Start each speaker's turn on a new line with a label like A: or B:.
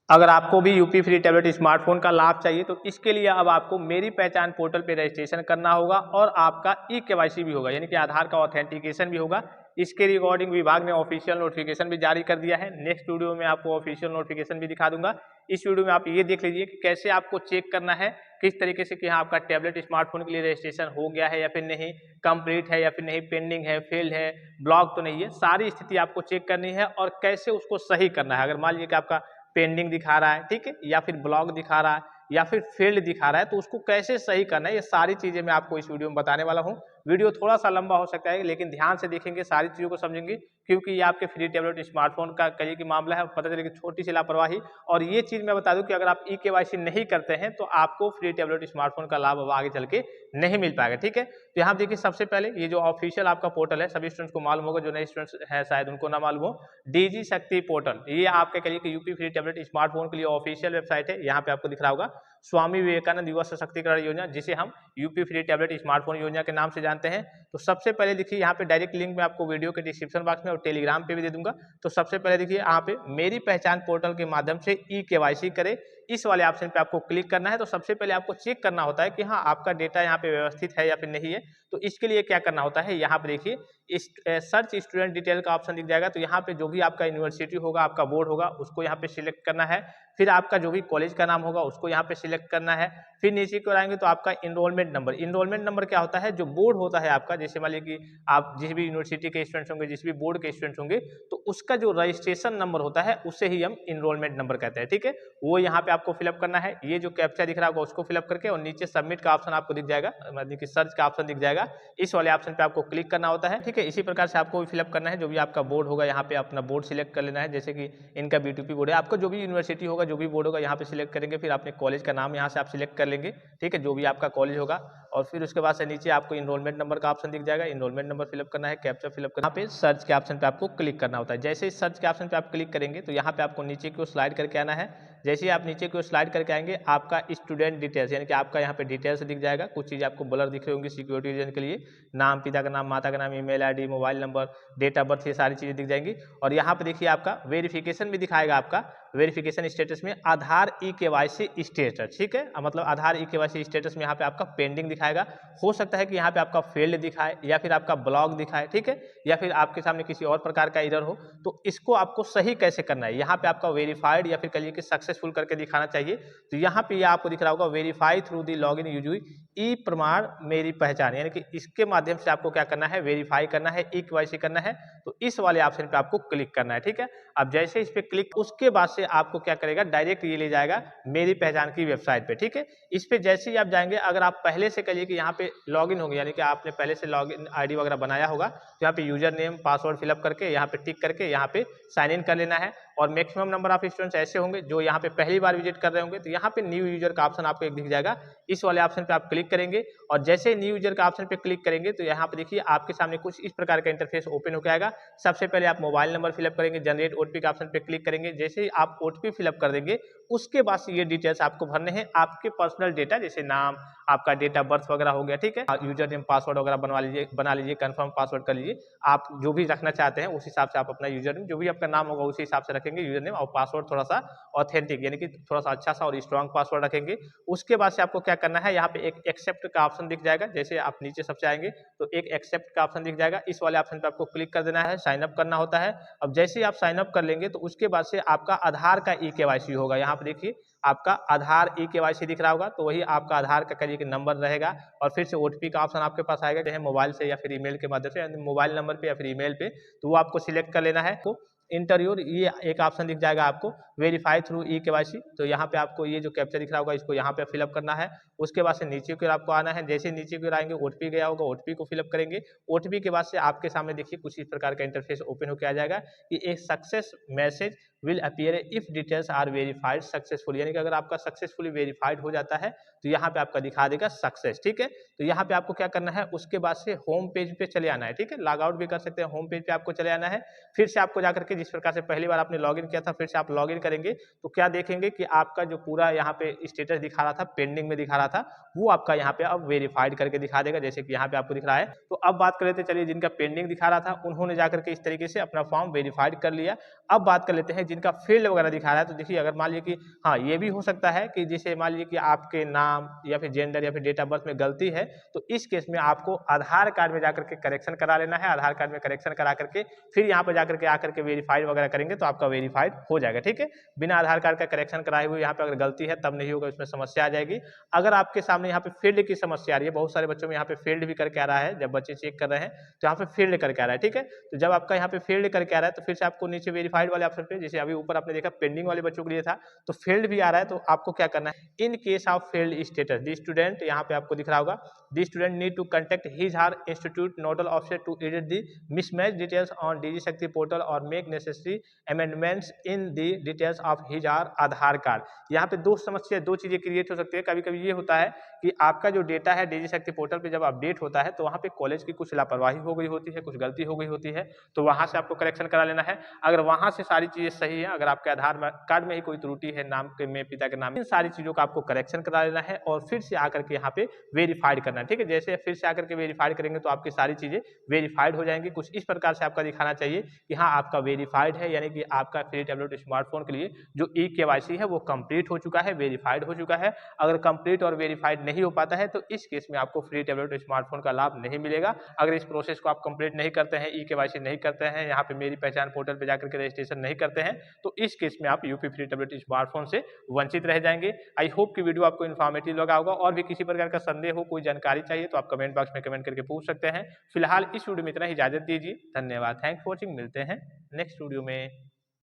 A: अगर आपको भी यूपी फ्री टैबलेट स्मार्टफोन का लाभ चाहिए तो इसके लिए अब आपको मेरी पहचान पोर्टल पे रजिस्ट्रेशन करना होगा और आपका ई-केवाईसी भी होगा, यानी कि आधार का ऑथेंटिकेशन भी होगा। इसके रिगार्डिंग विभाग ने ऑफिशियल नोटिफिकेशन भी जारी कर दिया है। नेक्स्ट वीडियो में आपको ऑफिशियल नोटिफिकेशन भी दिखा दूंगा। इस वीडियो में आप ये देख लीजिए कि कैसे आपको चेक करना है, किस तरीके से कि हाँ आपका टैबलेट स्मार्टफोन के लिए रजिस्ट्रेशन हो गया है या फिर नहीं, कंप्लीट है या फिर नहीं, पेंडिंग है, फेल्ड है, ब्लॉक तो नहीं है। सारी स्थिति आपको चेक करनी है और कैसे उसको सही करना है। अगर मान लीजिए कि आपका पेंडिंग दिखा रहा है, ठीक है, या फिर ब्लॉक दिखा रहा है या फिर फेल्ड दिखा रहा है, तो उसको कैसे सही करना है, ये सारी चीजें मैं आपको इस वीडियो में बताने वाला हूँ। वीडियो थोड़ा सा लंबा हो सकता है लेकिन ध्यान से देखेंगे, सारी चीजों को समझेंगे, क्योंकि ये आपके फ्री टैबलेट स्मार्टफोन का करिए कि मामला है। पता चले कि छोटी सी लापरवाही, और ये चीज मैं बता दूं कि अगर आप ई-केवाईसी नहीं करते हैं तो आपको फ्री टैबलेट स्मार्टफोन का लाभ अब आगे चल के नहीं मिल पाएगा, ठीक है। तो यहाँ देखिए, सबसे पहले ये जो ऑफिशियल आपका पोर्टल है, सभी स्टूडेंट्स को मालूम होगा, जो नए स्टूडेंट्स हैं शायद उनको ना मालूम हो, डीजी शक्ति पोर्टल, ये आपके कहिए कि यूपी फ्री टैबलेट स्मार्टफोन के लिए ऑफिशियल वेबसाइट है। यहाँ पे आपको दिख रहा होगा स्वामी विवेकानंद युवा सशक्तिकरण योजना, जिसे हम यूपी फ्री टैबलेट स्मार्टफोन योजना के नाम से जानते हैं। तो सबसे पहले देखिए, यहाँ पे डायरेक्ट लिंक मैं आपको वीडियो के डिस्क्रिप्शन बॉक्स में और टेलीग्राम पे भी दे दूंगा। तो सबसे पहले देखिए, यहाँ पे मेरी पहचान पोर्टल के माध्यम से ई-केवाईसी करे, इस वाले ऑप्शन पे आपको क्लिक करना है। तो सबसे पहले आपको चेक करना होता है कि हाँ आपका डेटा यहाँ पे व्यवस्थित है या फिर नहीं है। तो इसके लिए क्या करना होता है, यहाँ पे देखिए सर्च स्टूडेंट डिटेल का ऑप्शन दिख जाएगा। तो यहाँ पे जो भी आपका यूनिवर्सिटी होगा, आपका बोर्ड होगा, उसको यहाँ पे सिलेक्ट करना है। फिर आपका जो भी कॉलेज का नाम होगा उसको यहाँ पे सिलेक्ट करना है। फिर नीचे की ओर आएंगे तो आपका इनरोलमेंट नंबर, इनरोलमेंट नंबर क्या होता है, जो बोर्ड होता है आपका, जैसे मान लीजिए कि आप जिस भी यूनिवर्सिटी के स्टूडेंट्स होंगे, जिस भी बोर्ड के स्टूडेंट्स होंगे, तो उसका जो रजिस्ट्रेशन नंबर होता है उसे ही हम इनरोलमेंट नंबर कहते हैं, ठीक है। वो यहाँ पे आपको फिलअप करना है। ये जो कैप्चा दिख रहा होगा उसको फिलअप करके, और नीचे सबमिट का ऑप्शन आपको दिख जाएगा, मतलब कि सर्च का ऑप्शन दिख जाएगा, इस वाले ऑप्शन पे आपको क्लिक करना होता है, ठीक है। इसी प्रकार से आपको भी फिलअप करना है, जो भी आपका बोर्ड होगा यहाँ पे अपना बोर्ड सिलेक्ट कर लेना है। जैसे कि इनका बीटीपी बोर्ड है, आपका जो भी यूनिवर्सिटी होगा, जो भी बोर्ड होगा, यहाँ पे सिलेक्ट करेंगे। फिर अपने कॉलेज का नाम यहाँ से आप सिलेक्ट कर लेंगे, ठीक है, जो भी आपका कॉलेज होगा। और फिर उसके बाद से नीचे आपको इनरोलमेंट नंबर का ऑप्शन दिख जाएगा, इनरोलमेंट नंबर फिलअप करना है, कैप्चा फिलअप करना है। यहाँ पे सर्च के ऑप्शन पे आपको क्लिक करना होता है। जैसे ही सर्च के ऑप्शन पे आप क्लिक करेंगे तो यहाँ पे आपको नीचे की ओर स्लाइड करके आना है। जैसे ही आप नीचे की ओर स्लाइड करके आएंगे, आपका स्टूडेंट डिटेल्स, यानी कि आपका यहाँ पे डिटेल्स दिख जाएगा। कुछ चीज़ आपको ब्लर दिख रही होंगी सिक्योरिटी रीजन के लिए, नाम, पिता का नाम, माता का नाम, email ID, mobile number, date of birth, ये सारी चीज़ें दिख जाएंगी। और यहाँ पे देखिए आपका वेरिफिकेशन भी दिखाएगा, आपका वेरिफिकेशन स्टेटस में आधार ई-केवाईसी स्टेटस, ठीक है, मतलब आधार ई-केवाईसी स्टेटस में यहाँ पे आपका पेंडिंग दिखाएगा। हो सकता है कि यहाँ पे आपका फेल्ड दिखाए या फिर आपका ब्लॉक दिखाए, ठीक है, या फिर आपके सामने किसी और प्रकार का एरर हो। तो इसको आपको सही कैसे करना है, यहाँ पे आपका वेरीफाइड या फिर कहिए कि सक्सेसफुल करके दिखाना चाहिए। तो यहाँ पे आपको दिख रहा होगा verify through the login user e Pramaan मेरी पहचान, यानी कि इसके माध्यम से आपको क्या करना है, वेरीफाई करना है, ई-केवाईसी करना है। तो इस वाले ऑप्शन पे आपको क्लिक करना है, ठीक है। अब जैसे इस पे क्लिक, उसके बाद से आपको क्या करेगा, डायरेक्ट ये ले जाएगा मेरी पहचान की वेबसाइट पे, ठीक है। इस पे जैसे ही आप जाएंगे, अगर आप पहले से कहिए कि यहाँ पे लॉगिन होंगे, यानी कि आपने पहले से लॉगिन आईडी वगैरह बनाया होगा, तो यहाँ पे यूजर नेम पासवर्ड फिलअप करके यहाँ पे टिक करके यहाँ पे साइन इन कर लेना है। और मैक्सिमम नंबर ऑफ स्टूडेंट्स ऐसे होंगे जो यहाँ पे पहली बार विजिट कर रहे होंगे, तो यहाँ पे न्यू यूजर का ऑप्शन आपको एक दिख जाएगा, इस वाले ऑप्शन पे आप क्लिक करेंगे। और जैसे न्यू यूजर का ऑप्शन पे क्लिक करेंगे तो यहाँ पे देखिए आपके सामने कुछ इस प्रकार का इंटरफेस ओपन हो जाएगा। सबसे पहले आप मोबाइल नंबर फिलअप करेंगे, जनरेट ओटीपी का ऑप्शन पे क्लिक करेंगे। जैसे ही आप ओटीपी फिलअप कर देंगे, उसके बाद से ये डिटेल्स आपको भरने हैं, आपके पर्सनल डेटा, जैसे नाम, आपका डेट ऑफ बर्थ वगैरह हो गया, ठीक है। यूजर नेम पासवर्ड वगैरह बना लीजिए, कंफर्म पासवर्ड कर लीजिए। आप जो भी रखना चाहते हैं उस हिसाब से आप अपना यूजर नेम, जो भी आपका नाम होगा उसी हिसाब से रखेंगे यूजर नेम, और पासवर्ड थोड़ा सा ऑथेंटिक, यानी कि थोड़ा सा अच्छा सा और स्ट्रॉन्ग पासवर्ड रखेंगे। उसके बाद से आपको क्या करना है, यहाँ पे एक एक्सेप्ट का ऑप्शन दिख जाएगा। जैसे आप नीचे सबसे आएंगे तो एक एक्सेप्ट का ऑप्शन दिख जाएगा, इस वाले ऑप्शन पे आपको क्लिक कर देना है, साइन अप करना होता है। अब जैसे ही आप साइन अप कर लेंगे तो उसके बाद से आपका आधार का ई-केवाईसी होगा। यहाँ पे देखिए आपका आधार ई-केवाईसी दिख रहा होगा, तो वही आपका आधार का करिए कि नंबर रहेगा। और फिर से ओटीपी का ऑप्शन आपके पास आएगा, चाहे मोबाइल से या फिर ईमेल के माध्यम से, मोबाइल नंबर पे या फिर ईमेल पे, तो वो आपको सिलेक्ट कर लेना है। तो इंटरव्यू ये एक ऑप्शन दिख जाएगा आपको, वेरीफाई थ्रू ई-केवाईसी। तो यहाँ पे आपको ये जो कैप्चा दिख रहा होगा इसको यहाँ पे फिलअप करना है। उसके बाद से नीचे की ओर आपको आना है। जैसे नीचे की ओर आएंगे, ओटीपी गया होगा, ओटीपी को फिलअप करेंगे। ओटीपी के बाद से आपके सामने देखिए कुछ इस प्रकार का इंटरफेस ओपन होकर आ जाएगा कि एक success message will appear if details are verified successful, यानी कि अगर आपका सक्सेसफुली वेरीफाइड हो जाता है तो यहाँ पे आपका दिखा देगा सक्सेस, ठीक है। तो यहाँ पे आपको क्या करना है, उसके बाद से होम पेज पे चले आना है, ठीक है। लॉग आउट भी कर सकते हैं, होम पेज पे आपको चले आना है। फिर से आपको जाकर के जिस प्रकार से पहली बार आपने लॉगिन किया था, फिर से आप लॉगिन करेंगे तो क्या देखेंगे कि आपका जो पूरा यहाँ पे स्टेटस दिखा रहा था, पेंडिंग में दिखा रहा था, वो आपका यहाँ पे अब वेरीफाइड करके दिखा देगा, जैसे कि यहाँ पे आपको दिख रहा है। तो अब बात कर लेते हैं, चलिए जिनका पेंडिंग दिखा रहा था उन्होंने जाकर के इस तरीके से अपना फॉर्म वेरीफाइड कर लिया। अब बात कर लेते हैं जिनका फील्ड वगैरह दिखा रहा है, तो देखिए अगर मान लीजिए कि हाँ ये भी हो सकता है कि जैसे मान लीजिए कि आपके नाम या फिर जेंडर या फिर डेट ऑफ बर्थ में गलती है, तो इस केस में आपको आधार कार्ड में जाकर के करेक्शन करा लेना है। आधार कार्ड में करेक्शन करा करके फिर यहाँ पर जाकर के आकर के वेरीफाइड वगैरह करेंगे तो आपका वेरीफाइड हो जाएगा। ठीक है, बिना आधार कार्ड का करेक्शन कराए हुए यहाँ पे अगर गलती है तब नहीं होगा, इसमें समस्या आ जाएगी। अगर आपके सामने यहाँ पे फील्ड की समस्या आ रही है, बहुत सारे बच्चों में यहाँ पे फील्ड भी करके आ रहा है, जब बच्चे चेक कर रहे हैं तो यहाँ पे फील्ड करके आ रहा है। ठीक है, तो जब आपका यहाँ पे फील्ड करके आ रहा है तो फिर से आपको नीचे वेरीफाइड वाले ऑप्शन पे, जैसे अभी ऊपर आपने देखा पेंडिंग वाले बच्चों के लिए था, तो फील्ड भी आ रहा है, तो आपको क्या करना है, in case of field status the student, यहाँ पे आपको दिख रहा होगा, the student need to contact his her institute nodal officer to edit the mismatch details on Digi Shakti portal और make necessary amendments in the details of his or Aadhaar card. यहाँ पे दो समस्या, दो चीजें क्रिएट हो सकती है। कभी कभी ये होता है कि आपका जो डेटा है डिजी शक्ति पोर्टल पे जब अपडेट होता है तो वहाँ पे कॉलेज की कुछ लापरवाही हो गई होती है, कुछ गलती हो गई होती है, तो वहाँ से आपको करेक्शन करा लेना है। अगर वहाँ से सारी चीजें सही है, अगर आपके आधार कार्ड में ही कोई त्रुटि है, नाम के में, पिता के नाम, इन सारी चीजों का आपको करेक्शन करा लेना है और फिर से आकर के यहाँ पे वेरीफाइड करना है। ठीक है, जैसे फिर से आकर के वेरीफाइड करेंगे तो आपकी सारी चीजें वेरीफाइड हो जाएंगी। कुछ इस प्रकार से आपका दिखाना चाहिए कि हाँ आपका वेरीफाइड है, यानी कि आपका फ्री टैबलेट स्मार्टफोन के लिए जो ई-केवाईसी है वो कंप्लीट हो चुका है, वेरीफाइड हो चुका है। अगर कंप्लीट और वेरीफाइड नहीं हो पाता है तो इस केस में आपको फ्री टैबलेट स्मार्टफोन का लाभ नहीं मिलेगा। अगर इस प्रोसेस को आप कंप्लीट नहीं करते हैं, ई-केवाईसी नहीं करते हैं, यहाँ पे मेरी पहचान पोर्टल पे जाकर के रजिस्ट्रेशन नहीं करते हैं, तो इस केस में आप यूपी फ्री टैबलेट स्मार्टफोन से वंचित रह जाएंगे। आई होप कि वीडियो आपको इन्फॉर्मेटिव लगा होगा, और भी किसी प्रकार का संदेह हो, कोई जानकारी चाहिए तो आप कमेंट बॉक्स में कमेंट करके पूछ सकते हैं। फिलहाल इस वीडियो में इतना ही, इजाजत दीजिए, धन्यवाद, थैंक्स फॉर वॉचिंग, मिलते हैं नेक्स्ट वीडियो में।